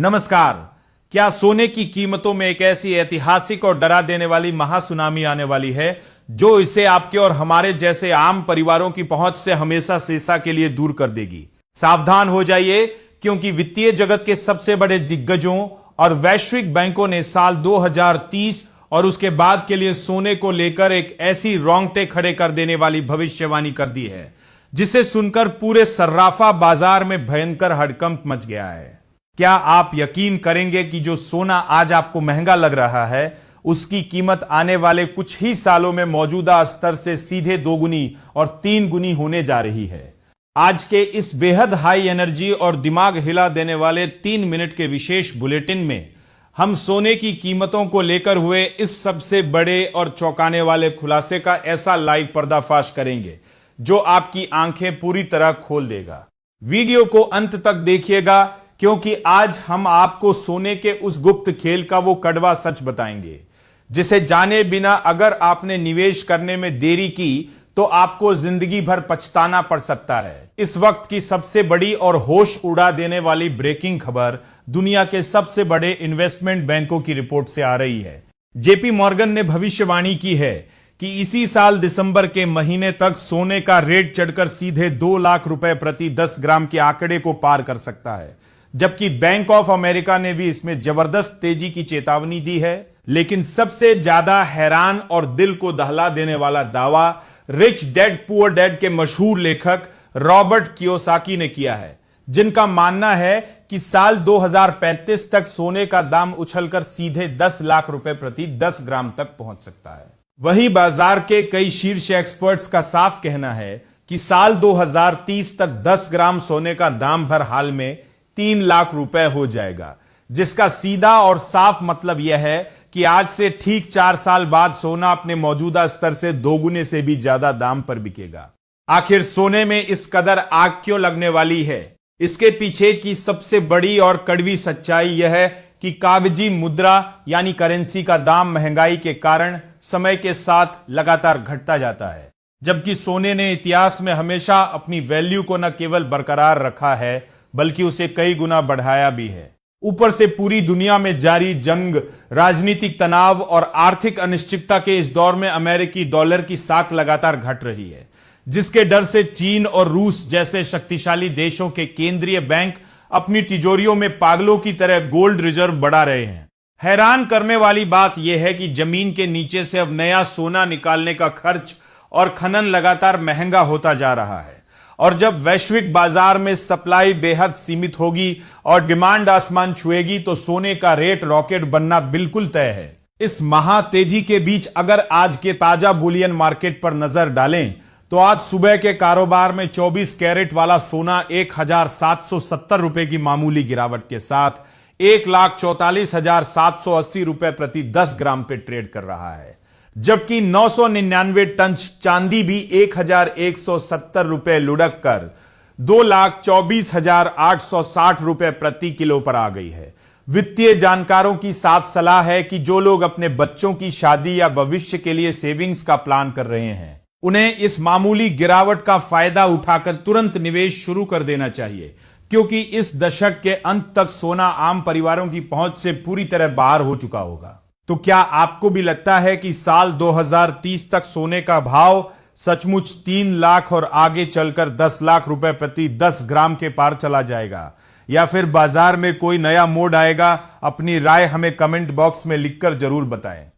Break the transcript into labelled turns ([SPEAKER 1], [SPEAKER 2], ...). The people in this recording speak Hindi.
[SPEAKER 1] नमस्कार। क्या सोने की कीमतों में एक ऐसी ऐतिहासिक और डरा देने वाली महासुनामी आने वाली है जो इसे आपके और हमारे जैसे आम परिवारों की पहुंच से हमेशा शेषा के लिए दूर कर देगी? सावधान हो जाइए, क्योंकि वित्तीय जगत के सबसे बड़े दिग्गजों और वैश्विक बैंकों ने साल 2030 और उसके बाद के लिए सोने को लेकर एक ऐसी रोंगटे खड़े कर देने वाली भविष्यवाणी कर दी है जिसे सुनकर पूरे सर्राफा बाजार में भयंकर हड़कंप मच गया है। क्या आप यकीन करेंगे कि जो सोना आज आपको महंगा लग रहा है उसकी कीमत आने वाले कुछ ही सालों में मौजूदा स्तर से सीधे 2 गुनी और 3 गुनी होने जा रही है? आज के इस बेहद हाई एनर्जी और दिमाग हिला देने वाले 3 मिनट के विशेष बुलेटिन में हम सोने की कीमतों को लेकर हुए इस सबसे बड़े और चौंकाने वाले खुलासे का ऐसा लाइव पर्दाफाश करेंगे जो आपकी आंखें पूरी तरह खोल देगा। वीडियो को अंत तक देखिएगा, क्योंकि आज हम आपको सोने के उस गुप्त खेल का वो कड़वा सच बताएंगे जिसे जाने बिना अगर आपने निवेश करने में देरी की तो आपको जिंदगी भर पछताना पड़ सकता है। इस वक्त की सबसे बड़ी और होश उड़ा देने वाली ब्रेकिंग खबर दुनिया के सबसे बड़े इन्वेस्टमेंट बैंकों की रिपोर्ट से आ रही है। जेपी मॉर्गन ने भविष्यवाणी की है कि इसी साल दिसंबर के महीने तक सोने का रेट चढ़कर सीधे 2 लाख रुपए प्रति 10 ग्राम के आंकड़े को पार कर सकता है, जबकि बैंक ऑफ अमेरिका ने भी इसमें जबरदस्त तेजी की चेतावनी दी है। लेकिन सबसे ज्यादा हैरान और दिल को दहला देने वाला दावा रिच डैड पुअर डैड के मशहूर लेखक रॉबर्ट कियोसाकी ने किया है, जिनका मानना है कि साल 2035 तक सोने का दाम उछलकर सीधे 10 लाख रुपए प्रति 10 ग्राम तक पहुंच सकता है। वहीं बाजार के कई शीर्ष एक्सपर्ट्स का साफ कहना है कि साल 2030 तक 10 ग्राम सोने का दाम हर हाल में 3 लाख रुपए हो जाएगा, जिसका सीधा और साफ मतलब यह है कि आज से ठीक 4 साल बाद सोना अपने मौजूदा स्तर से 2 गुने से भी ज्यादा दाम पर बिकेगा। आखिर सोने में इस कदर आग क्यों लगने वाली है? इसके पीछे की सबसे बड़ी और कड़वी सच्चाई यह है कि कागजी मुद्रा यानी करेंसी का दाम महंगाई के कारण समय के साथ लगातार घटता जाता है, जबकि सोने ने इतिहास में हमेशा अपनी वैल्यू को न केवल बरकरार रखा है बल्कि उसे कई गुना बढ़ाया भी है। ऊपर से पूरी दुनिया में जारी जंग, राजनीतिक तनाव और आर्थिक अनिश्चितता के इस दौर में अमेरिकी डॉलर की साख लगातार घट रही है, जिसके डर से चीन और रूस जैसे शक्तिशाली देशों के केंद्रीय बैंक अपनी तिजोरियों में पागलों की तरह गोल्ड रिजर्व बढ़ा रहे हैं। हैरान करने वाली बात यह है कि जमीन के नीचे से अब नया सोना निकालने का खर्च और खनन लगातार महंगा होता जा रहा है, और जब वैश्विक बाजार में सप्लाई बेहद सीमित होगी और डिमांड आसमान छुएगी तो सोने का रेट रॉकेट बनना बिल्कुल तय है। इस महातेजी के बीच अगर आज के ताजा बुलियन मार्केट पर नजर डालें तो आज सुबह के कारोबार में 24 कैरेट वाला सोना 1770 रुपए की मामूली गिरावट के साथ 1,44,780 रुपए प्रति 10 ग्राम पे ट्रेड कर रहा है, जबकि 999 टन चांदी भी 1,170 रुपए लुढ़क कर 2,24,860 रुपए प्रति किलो पर आ गई है। वित्तीय जानकारों की साफ सलाह है कि जो लोग अपने बच्चों की शादी या भविष्य के लिए सेविंग्स का प्लान कर रहे हैं उन्हें इस मामूली गिरावट का फायदा उठाकर तुरंत निवेश शुरू कर देना चाहिए, क्योंकि इस दशक के अंत तक सोना आम परिवारों की पहुंच से पूरी तरह बाहर हो चुका होगा। तो क्या आपको भी लगता है कि साल 2030 तक सोने का भाव सचमुच 3 लाख और आगे चलकर 10 लाख रुपए प्रति 10 ग्राम के पार चला जाएगा, या फिर बाजार में कोई नया मोड़ आएगा? अपनी राय हमें कमेंट बॉक्स में लिखकर जरूर बताएं।